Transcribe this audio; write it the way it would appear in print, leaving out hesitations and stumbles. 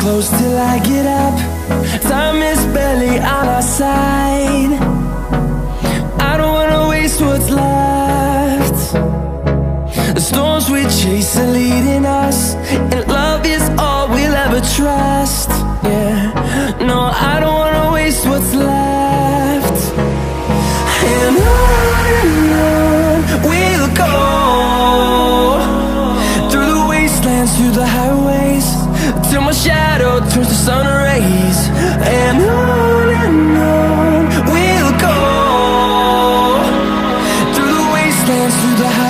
close till I get up. Time is barely on our side. I don't wanna waste what's left. The storms we chase are leading us, and love is all we'll ever trust. Yeah, no, I don't wanna waste what's left. And on we'll go, through the wastelands, through the highways, till my shadow turns to sun rays. And on we'll go, through the wastelands, through the highways.